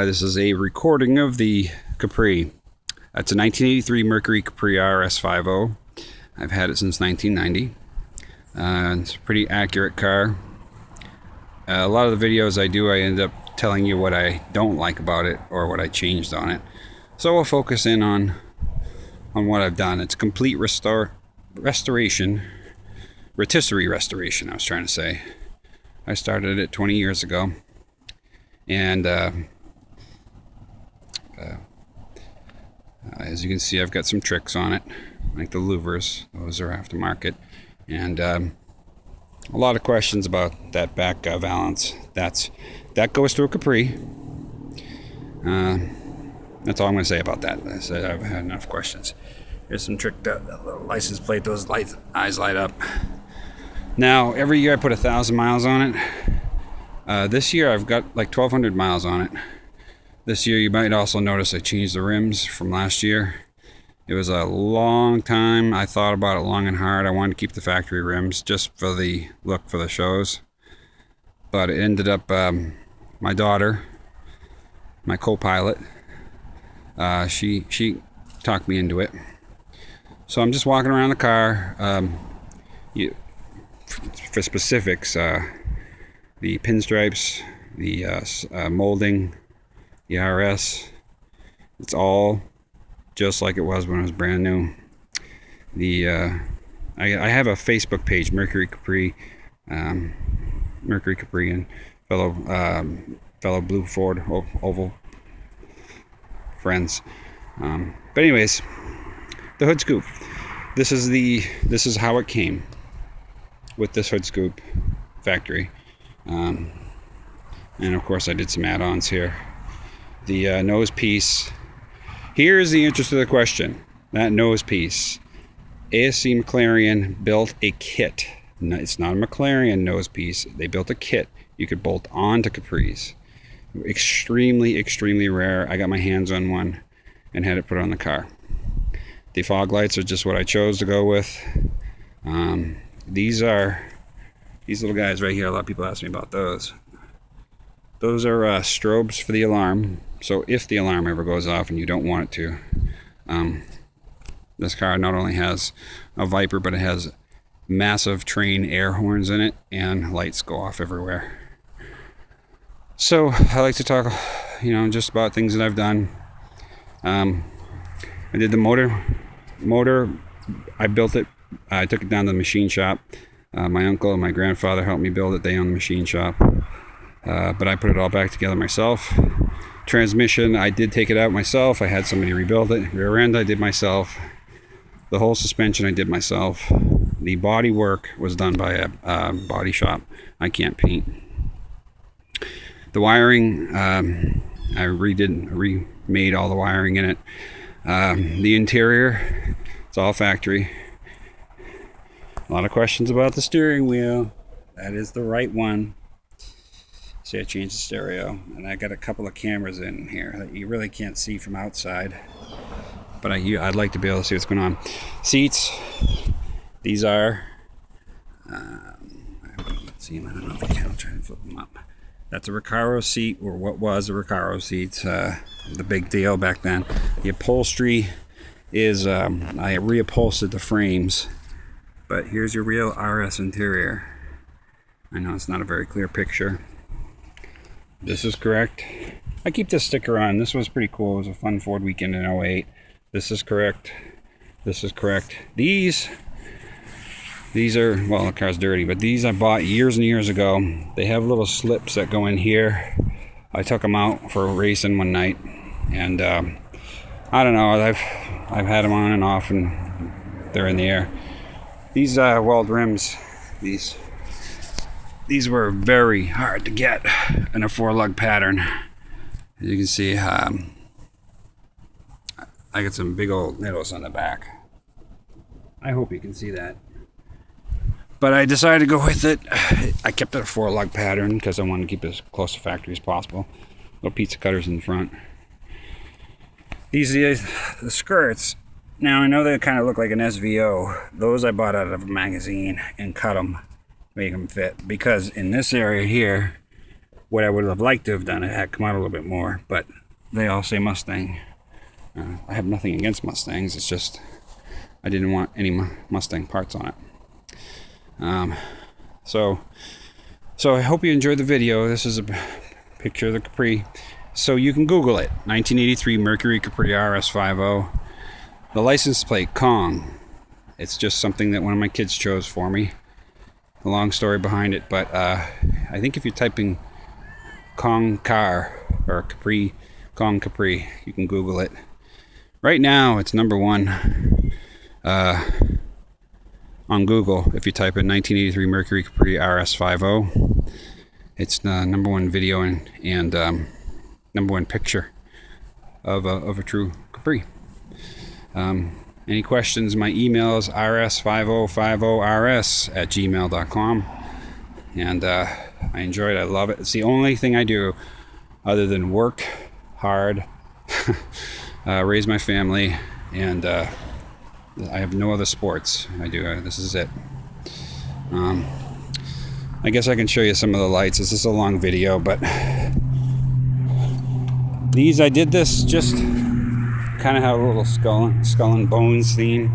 This is a recording of the Capri. It's a 1983 Mercury Capri RS50. I've had it since 1990. It's a pretty accurate car. A lot of the videos I do, I end up telling you what I don't like about it or what I changed on it. So we'll focus in on what I've done. It's a complete restoration, rotisserie restoration, I was trying to say. I started it 20 years ago. And as you can see, I've got some tricks on it, like the louvers. Those are aftermarket. And a lot of questions about that back valance. That goes to a Capri. That's all I'm going to say about that. I've had enough questions. Here's some trick, the license plate, those eyes light up. Now, every year I put 1,000 miles on it. This year I've got like 1,200 miles on it. This year you might also notice I changed the rims from last year. It was a long time. I thought about it long and hard. I wanted to keep the factory rims just for the look for the shows. But it ended up, my daughter, my co-pilot, she talked me into it. So I'm just walking around the car. For specifics, the pinstripes, the molding, the RS, it's all just like it was when it was brand new. I have a Facebook page, Mercury Capri, and fellow Blue Ford Oval friends. But anyways, the hood scoop. This is how it came with this hood scoop factory. And of course I did some add-ons here. The nose piece. Here's the interest of the question. That nose piece. ASC McLaren built a kit. No, it's not a McLaren nose piece. They built a kit you could bolt onto Capris. Extremely, extremely rare. I got my hands on one and had it put on the car. The fog lights are just what I chose to go with. These little guys right here. A lot of people ask me about those. Those are strobes for the alarm. So if the alarm ever goes off and you don't want it to, this car not only has a Viper, but it has massive train air horns in it, and lights go off everywhere. So I like to talk, just about things that I've done. I did the motor. I built it. I took it down to the machine shop. My uncle and my grandfather helped me build it. They own the machine shop. But I put it all back together myself. Transmission, I did take it out myself. I had somebody rebuild it. Rear end, I did myself. The whole suspension, I did myself. The body work was done by a body shop. I can't paint. The wiring, I remade all the wiring in it. The interior, it's all factory. A lot of questions about the steering wheel. That is the right one. See, I changed the stereo, and I got a couple of cameras in here that you really can't see from outside. But I'd like to be able to see what's going on. Seats. These are. Let's see them. I don't know if I can. I'll try and flip them up. That's a Recaro seat, or what was a Recaro seat. The big deal back then. The upholstery is. I reupholstered the frames. But here's your real RS interior. I know it's not a very clear picture. This is correct. I keep this sticker on. This was pretty cool. It was a fun Ford weekend in 08. This is correct. This is correct. These are, well, the car's dirty, but these I bought years and years ago. They have little slips that go in here. I took them out for racing one night, and I don't know. I've had them on and off, and they're in the air. These weld rims, these were very hard to get in a 4-lug pattern. As you can see, I got some big old needles on the back. I hope you can see that. But I decided to go with it. I kept it a 4-lug pattern because I wanted to keep it as close to factory as possible. Little pizza cutters in the front. These are the skirts. Now I know they kind of look like an SVO. Those I bought out of a magazine and cut them, make them fit. Because in this area here, what I would have liked to have done. It had come out a little bit more, but they all say Mustang. I have nothing against Mustangs. It's just I didn't want any Mustang parts on it. So I hope you enjoyed the video. This is a picture of the Capri. So you can Google it. 1983 Mercury Capri RS50. The license plate, Kong. It's just something that one of my kids chose for me. A long story behind it, but I think if you're typing Kong car or Capri, Kong Capri, you can Google it. Right now, it's number one on Google. If you type in 1983 Mercury Capri RS50, it's the number one video and number one picture of a true Capri. Any questions? My email is rs5050rs@gmail.com, and I enjoy it. I love it. It's the only thing I do other than work hard, raise my family, and I have no other sports. I do. This is it. I guess I can show you some of the lights. This is a long video, but I did this just kind of have a little skull and bones theme.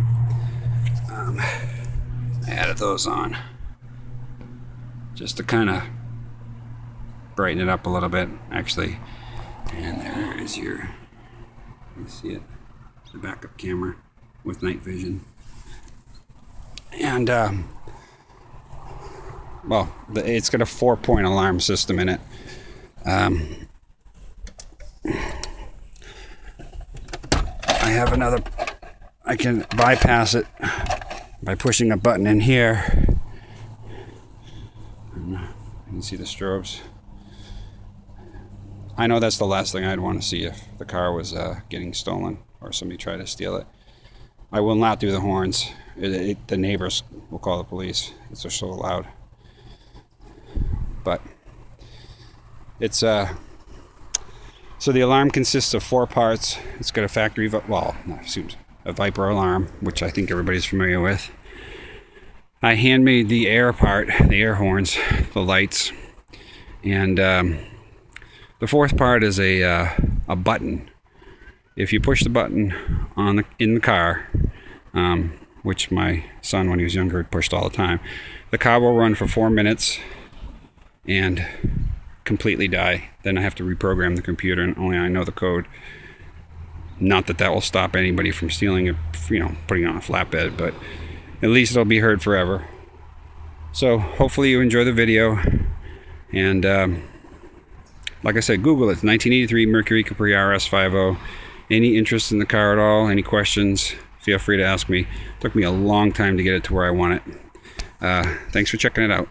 I added those on just to kind of brighten it up a little bit, actually. And there is you see it, the backup camera with night vision. And well, it's got a 4-point alarm system in it. I have another, I can bypass it by pushing a button in here. You can see the strobes. I know that's the last thing I'd want to see if the car was getting stolen or somebody tried to steal it. I will not do the horns. The neighbors will call the police. They're so loud. But it's so the alarm consists of 4 parts. It's got a factory, a Viper alarm, which I think everybody's familiar with. I handmade the air part, the air horns, the lights, and the 4th part is a button. If you push the button in the car, which my son when he was younger pushed all the time, the car will run for 4 minutes and completely die. Then I have to reprogram the computer, and only I know the code. Not that will stop anybody from stealing it, putting it on a flatbed, but at least it'll be heard forever. So hopefully you enjoy the video, and like I said, Google it. It's 1983 Mercury Capri RS50. Any interest in the car at all? Any questions? Feel free to ask me. It took me a long time to get it to where I want it. Thanks for checking it out.